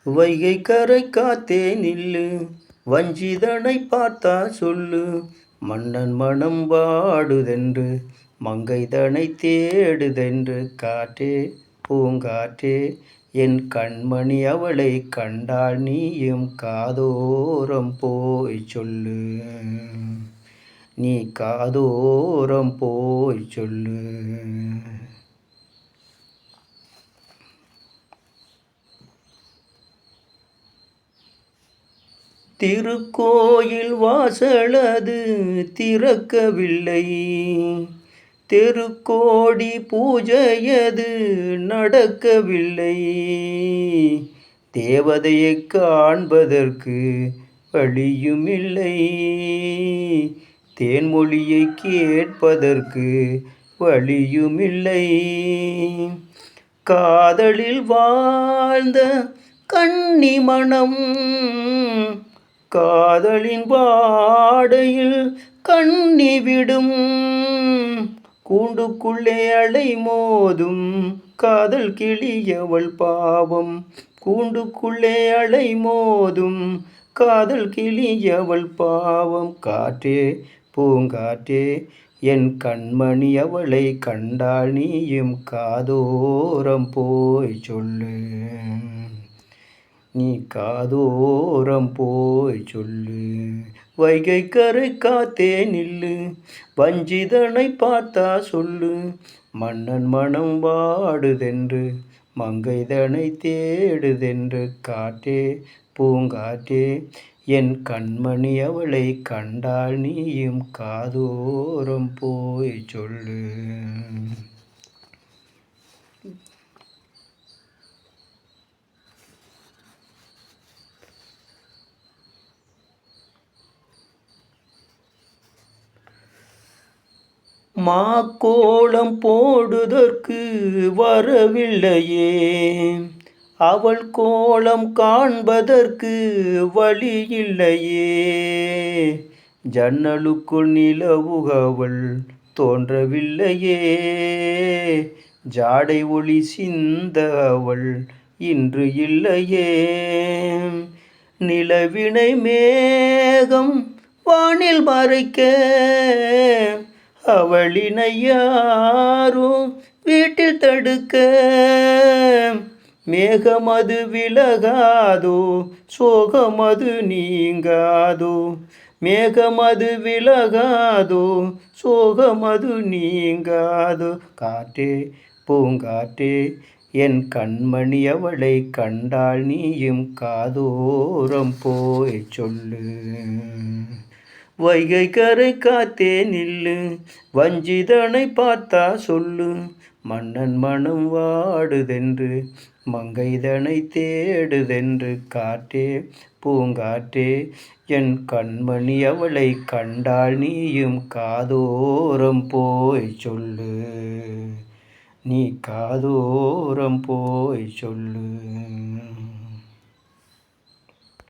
வைகை கரை காத்தே நில்லு, வஞ்சிதனை பார்த்தா சொல்லு. மன்னன் மனம் வாடுதென்று, மங்கைதனை தேடுதென்று. காற்றே பூங்காற்றே, என் கண்மணி அவளை கண்டால் நீயும் காதோரம் போய் சொல்லு. நீ காதோரம் போய் சொல்லு. திருக்கோயில் வாசலது திறக்கவில்லை, தெருக்கோடி பூஜையது நடக்கவில்லை. தேவதையை காண்பதற்கு வழியுமில்லை, தேன்மொழியை கேட்பதற்கு வழியுமில்லை. காதலில் வாழ்ந்த கன்னிமணம் காதலின் வாடையில் கண்ணிவிடும். கூண்டுக்குள்ளே அலை மோதும் காதல் கிளியவள் பாவம். கூண்டுக்குள்ளே அலை மோதும் காதல் கிளியவள் பாவம். காற்றே பூங்காற்றே, என் கண்மணி அவளை கண்டால் நீயும் காதோரம் போய் சொல்லு. நீ காதோரம் போய் சொல்லு. வைகை கரை காத்தே நில்லு, வஞ்சிதனை பார்த்தா சொல்லு. மன்னன் மனம் வாடுதென்று, மங்கைதனை தேடுதென்று. காற்றே பூங்காற்றே, என் கண்மணி அவளை கண்டால் நீயும் காதோரம் போய் சொல்லு. மாக்கோளம் போடுதற்கு வரவில்லையே, அவள் கோலம் காண்பதற்கு வழி இல்லையே. ஜன்னலுக்குள் நிலவுகவள் தோன்றவில்லையே, ஜாடை ஒளி சிந்த அவள் இன்று இல்லையே. நிலவினை மேகம் வானில் மறைக்க, அவளினை யாரும் வீட்டில் தடுக்க. மேகமது விலகாதோ, சோகமது நீங்காதோ. மேகமது விலகாதோ, சோகமது நீங்காதோ. காற்றே பூங்காற்றே, என் கண்மணி அவளை கண்டால் நீயும் காதோரம் போய் சொல்லு. வைகை கரை காத்தே நில்லு, வஞ்சிதனை பார்த்தா சொல்லு. மன்னன் மனம் வாடுதென்று, மங்கைதனை தேடுதென்று. காற்றே பூங்காற்றே, என் கண்மணி அவளை கண்டால் நீயும் காதோரம் போய் சொல்லு. நீ காதோரம் போய் சொல்லு.